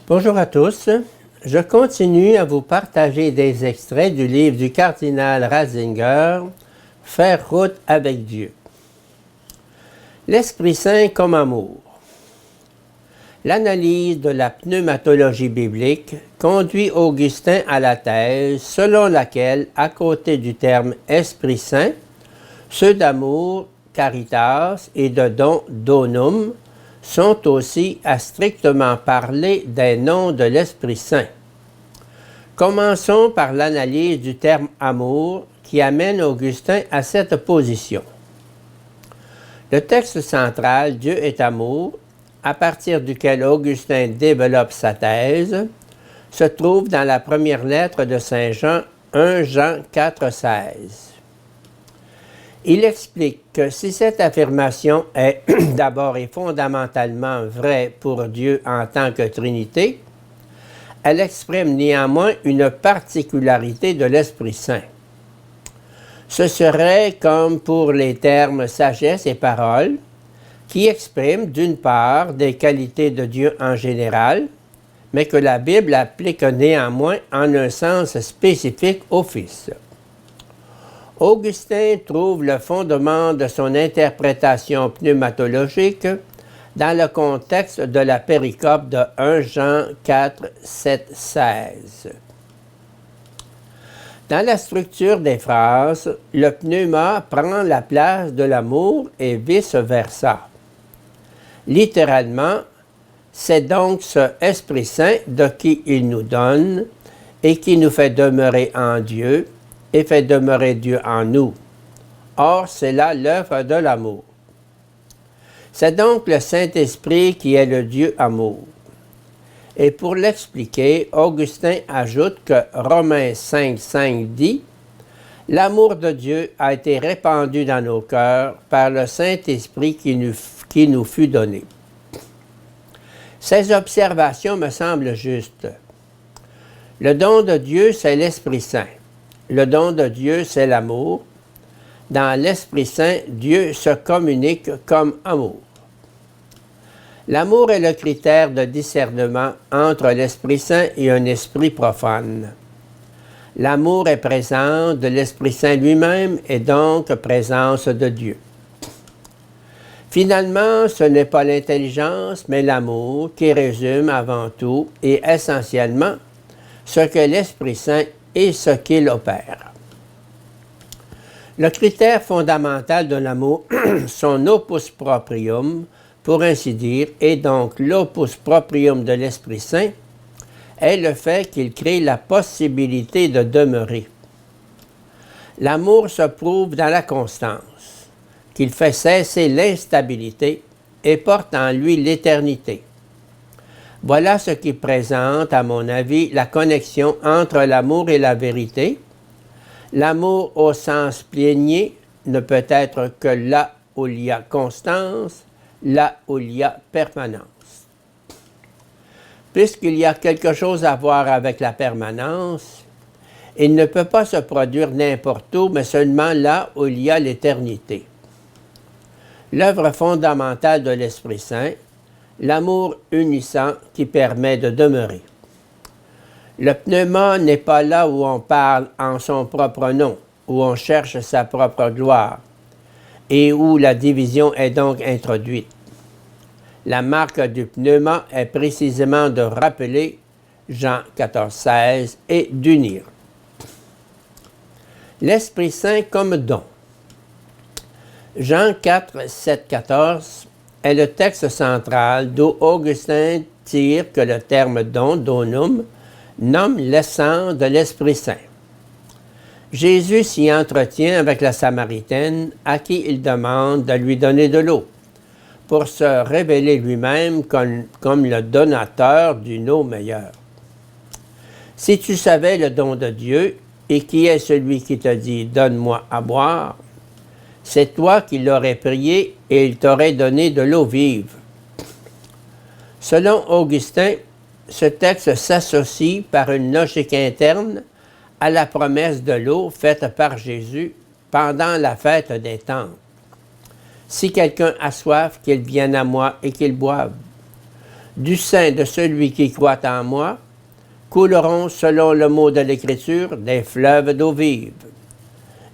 Bonjour à tous. Je continue à vous partager des extraits du livre du cardinal Ratzinger, « Faire route avec Dieu ». L'Esprit Saint comme amour. L'analyse de la pneumatologie biblique conduit Augustin à la thèse selon laquelle, à côté du terme « Esprit Saint », ceux d'amour, caritas, et de don, donum, sont aussi à strictement parler des noms de l'Esprit Saint. Commençons par l'analyse du terme « amour » qui amène Augustin à cette position. Le texte central « Dieu est amour », à partir duquel Augustin développe sa thèse, se trouve dans la première lettre de Saint Jean, 1 Jean 4,16. Il explique que si cette affirmation est d'abord et fondamentalement vraie pour Dieu en tant que Trinité, elle exprime néanmoins une particularité de l'Esprit Saint. Ce serait comme pour les termes sagesse et parole, qui expriment d'une part des qualités de Dieu en général, mais que la Bible applique néanmoins en un sens spécifique au Fils. Augustin trouve le fondement de son interprétation pneumatologique dans le contexte de la péricope de 1 Jean 4, 7, 16. Dans la structure des phrases, le pneuma prend la place de l'amour et vice-versa. Littéralement, c'est donc ce Esprit Saint de qui il nous donne et qui nous fait demeurer en Dieu et fait demeurer Dieu en nous. Or, c'est là l'œuvre de l'amour. C'est donc le Saint-Esprit qui est le Dieu amour. Et pour l'expliquer, Augustin ajoute que Romains 5,5 dit « L'amour de Dieu a été répandu dans nos cœurs par le Saint-Esprit qui nous fut donné. » Ces observations me semblent justes. Le don de Dieu, c'est l'Esprit Saint. Le don de Dieu, c'est l'amour. Dans l'Esprit Saint, Dieu se communique comme amour. L'amour est le critère de discernement entre l'Esprit Saint et un esprit profane. L'amour est présence de l'Esprit Saint lui-même et donc présence de Dieu. Finalement, ce n'est pas l'intelligence, mais l'amour qui résume avant tout et essentiellement ce que l'Esprit Saint et ce qu'il opère. Le critère fondamental de l'amour, son opus proprium, pour ainsi dire, et donc l'opus proprium de l'Esprit Saint, est le fait qu'il crée la possibilité de demeurer. L'amour se prouve dans la constance, qu'il fait cesser l'instabilité et porte en lui l'éternité. Voilà ce qui présente, à mon avis, la connexion entre l'amour et la vérité. L'amour au sens plénier ne peut être que là où il y a constance, là où il y a permanence. Puisqu'il y a quelque chose à voir avec la permanence, il ne peut pas se produire n'importe où, mais seulement là où il y a l'éternité. L'œuvre fondamentale de l'Esprit Saint, l'amour unissant qui permet de demeurer. Le pneuma n'est pas là où on parle en son propre nom, où on cherche sa propre gloire, et où la division est donc introduite. La marque du pneuma est précisément de rappeler Jean 14, 16 et d'unir. L'Esprit Saint comme don. Jean 4, 7, 14 est le texte central d'où Augustin tire que le terme don, donum, nomme l'essence de l'Esprit Saint. Jésus s'y entretient avec la Samaritaine à qui il demande de lui donner de l'eau pour se révéler lui-même comme le donateur d'une eau meilleure. Si tu savais le don de Dieu et qui est celui qui te dit « Donne-moi à boire », c'est toi qui l'aurais prié et il t'aurait donné de l'eau vive. Selon Augustin, ce texte s'associe par une logique interne à la promesse de l'eau faite par Jésus pendant la fête des temples. Si quelqu'un a soif, qu'il vienne à moi et qu'il boive. Du sein de celui qui croit en moi, couleront, selon le mot de l'Écriture, des fleuves d'eau vive.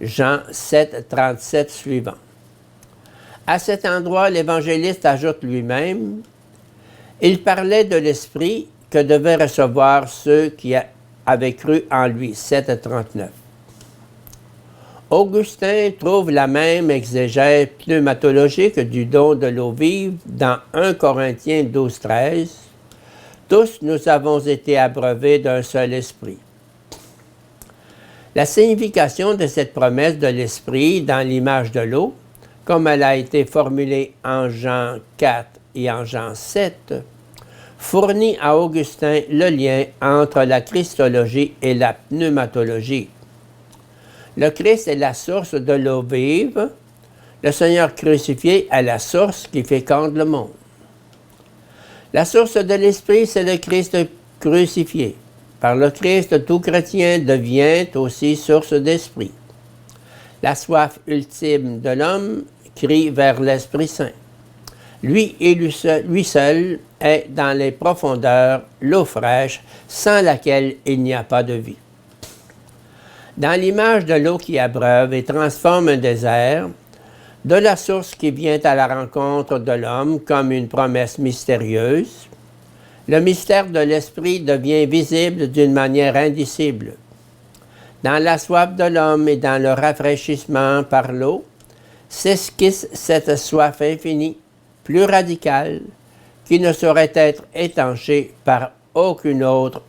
Jean 7, 37 suivant. À cet endroit, l'évangéliste ajoute lui-même, « Il parlait de l'Esprit que devaient recevoir ceux qui avaient cru en lui. » 7, 39. Augustin trouve la même exégèse pneumatologique du don de l'eau vive dans 1 Corinthiens 12, 13. Tous nous avons été abreuvés d'un seul esprit. La signification de cette promesse de l'esprit dans l'image de l'eau, comme elle a été formulée en Jean 4 et en Jean 7, fournit à Augustin le lien entre la christologie et la pneumatologie. Le Christ est la source de l'eau vive, le Seigneur crucifié est la source qui féconde le monde. La source de l'Esprit, c'est le Christ crucifié. Par le Christ, tout chrétien devient aussi source d'esprit. La soif ultime de l'homme crie vers l'Esprit Saint. Lui et lui seul est dans les profondeurs l'eau fraîche, sans laquelle il n'y a pas de vie. Dans l'image de l'eau qui abreuve et transforme un désert, de la source qui vient à la rencontre de l'homme comme une promesse mystérieuse, le mystère de l'esprit devient visible d'une manière indicible. Dans la soif de l'homme et dans le rafraîchissement par l'eau, s'esquisse cette soif infinie, plus radicale, qui ne saurait être étanchée par aucune autre